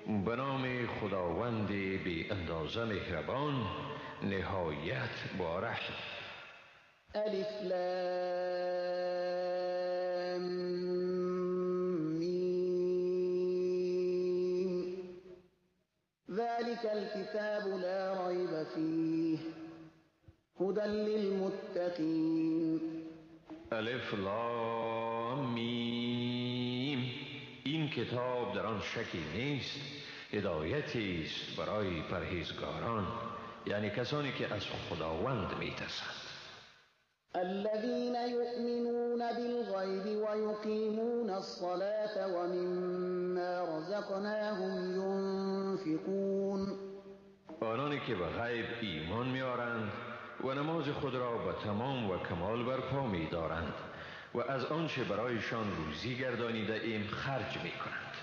به نام خداوند بی اندازه مهربان نهایت بارش. الف لام میم ذلك الكتاب لا ريب فيه هدى للمتقین. الف لام میم، این کتاب در آن شکی نیست، هدایتی است برای پرهیزگاران، یعنی کسانی که از خداوند می‌ترسند. الذين يؤمنون بالغيب ويقيمون الصلاة ومما رزقناهم ينفقون. آنانی که به غیب ایمان می‌آورند و نماز خود را به تمام و کمال برپا می‌دارند و از آنچه برایشان روزی گردانیده ایم خرج می‌کنند.